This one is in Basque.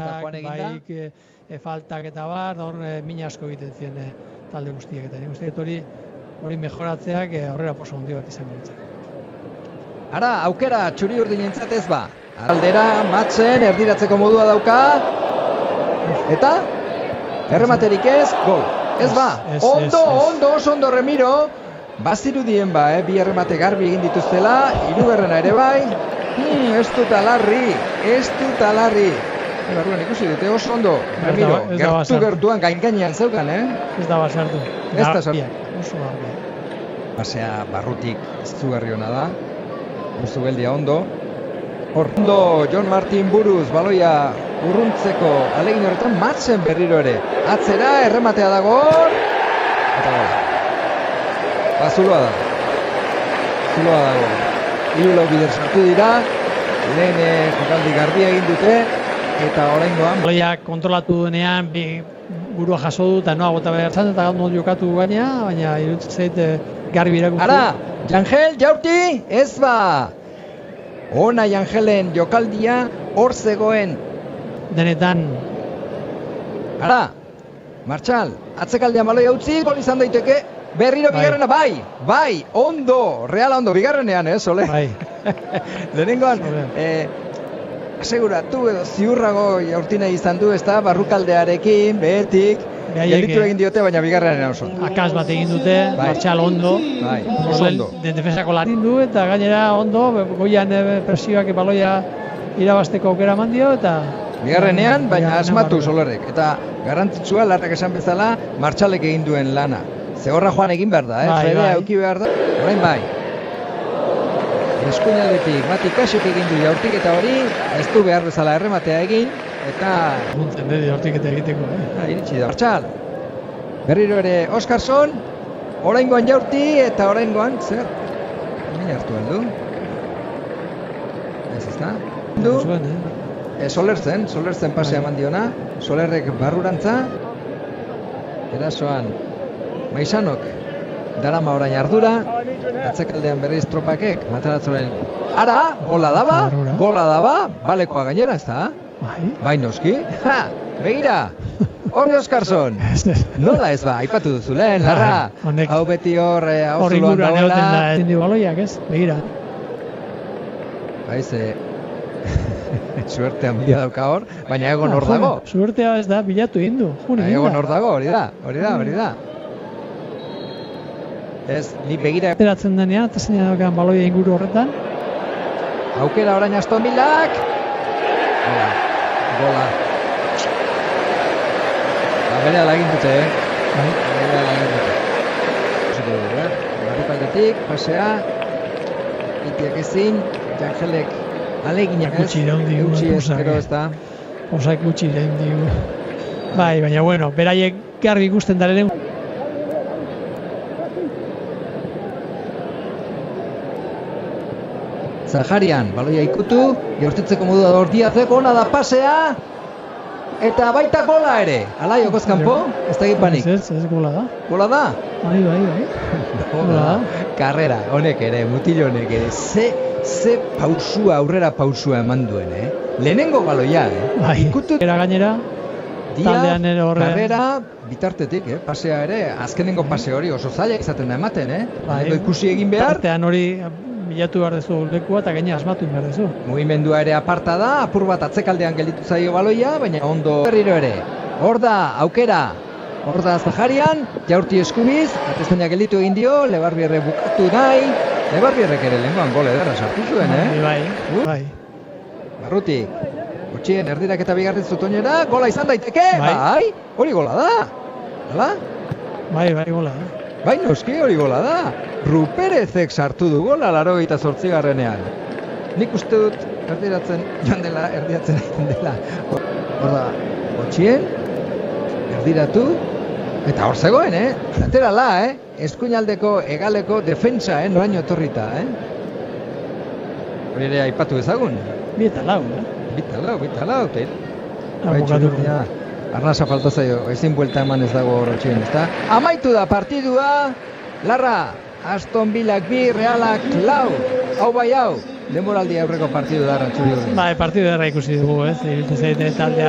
bai, faltak eta bar, hor min asko egiten zien talde guztiak eta nik uste dut hori mejoratzeak aurrera poso handi bat izango ditzak. Ara, aukera txuri urdinentzat ez ba. Aldera, Matzen, erdiratzeko modua dauka. Eta? Errematerik ez, gol. Ez ba, ondo, oso ondo Remiro. Bazirudien ba, bi erremate garbi egin dituztela, hirugarrena ere bai. Ez dut alarri. Barruan ikusi dute oso ondo, Remiro, gertuan gain-gainean zeukan, Ez da basartu. Ez da sartu. Oso garbi. Pasea barrutik izugarri hona da. Mustu geldia ondo. Ondo, Jon Martin buruz, baloia urruntzeko alegin horretan, Matzen berriro ere. Atzera, errematea dago. Eta gola. Zuloa dago. Hiru lau bider sartu dira. Lehen jokaldi garbia egin dute. Eta oraingoan baloia kontrolatu denean burua jaso du eta noa bota behar zan eta ondo jokatu gaina, baina iruditzen zait garbi irakurtu. Ara, Jangel jaurti, ez ba! Ona Jangelen jokaldia hor zegoen. Denetan. Ara, Martxal, atzekaldean baloia utzi, gol izan daiteke. Berriro bigarrena, bai, ondo, reala ondo, bigarrenean, Soler? Bai. Lehenengoan, aseguratu edo ziurrago jaurtina izan du, ez da, barrukaldearekin, behetik, gelditu egin diote, baina bigarrenean oso. Akaz bat egin dute, Martxal ondo. Bai, oso ondo. Defensako larin du, eta gainera ondo, goian presioak baloia irabasteko aukera eman dio, eta... Bigarrenean, baina asmatu Solerrek, eta garrantzitsua, larrak esan bezala, Martxalek egin duen lana. Zehorra joan egin behar da, Fedea euki behar da, orain bai. Eskuinaldetik, Mati Kasek egin du jaurtiketa hori, ez du behar bezala errematea egin, eta... Guntzen dut jaurtiketa egiteko, Iritsi da, Martxal. Berriro ere Oskarson, oraingoan jaurti, eta oraingoan, zer? Hemen hartu aldu. Ez da? Du? Solerzen pasea eman diona, Solerrek barrurantza, erasoan Maisanok darama orain ardura, atzekaldean berriz tropakek, Mataratzoren. Ara, gola daba, balekoa gainera, ez da? Bai noski, begira, hori Oskarson, nola ez ba, aipatu duzu lehen, larra, hau beti hor, hau zuloan dagoela. Hori baloiak ez, begira. Baize, suerte handia dauka hor, baina egon hor dago. Suertea ez da, bilatu egin du. Egon hor dago, hori da. Ez, ni begira... Ateratzen denean, eta zenean daukan baloia inguru horretan. Aukera orain Aston Villak. Gola. Berea lagin dute, Berea lagin dute. Barrukaldetik, pasea. Itiak ezin, Jangelek aleginak ez. Gutxi espero ez da. Osak gutxi lehen digu. Bai, baina bueno, beraiek garbi ikusten darelen. Zaharian, baloia ikutu, jaurtitzeko modua da Ordiazek, ona da pasea, eta baita gola ere. Alai, okozkanpo, ez da egipanik. Ez gola da. Gola da? Bai. Gola da. Karrera, honek ere, mutil honek ere, ze pausua, aurrera pausua eman duen, Lehenengo baloia, Bai, ikutu. Gainera, taldean ere horre. Karrera, bitartetik, pasea ere, azkenengo pase hori oso zaila izaten da ematen, Bai. Ikusi egin behar. Tartean hori... bilatu behar dezu lekua eta gaina asmatu behar dezu. Mugimendua ere aparta da, apur bat atzekaldean gelditu zaio baloia, baina ondo berriro ere. Hor da, aukera. Hor da Zaharian, jaurti eskubiz, ateztainak gelditu egin dio, Lebarbierre bukatu nahi. Lebarbierrek ere lehenkoan gol ederra sartu zuen, Bai. Barrutik. Gutxien, erdirak eta bigarren zutoinera, gola izan daiteke, bai. Hori gola da. Hala? Bai, gola da. Bai, noski hori gola da. Ruperezek sartu du gola 88garrenean. Nik uste dut erdiratzen egiten dela. Hor da, gutxien, erdiratu, eta hor zegoen, Laterala, eskuinaldeko hegaleko defentsa, noraino etorrita, Hori ere aipatu ezagun. Bi eta lau. Arnasa falta zaio, ezin buelta eman ez dago horretxien, ezta? Amaitu da partidua, Larra, Aston Villak 2, Realak 4. Hau bai hau, denboraldi aurreko partidu da Arrantzuri. Bai, partidu erra ikusi dugu, iruditzen zaite taldea.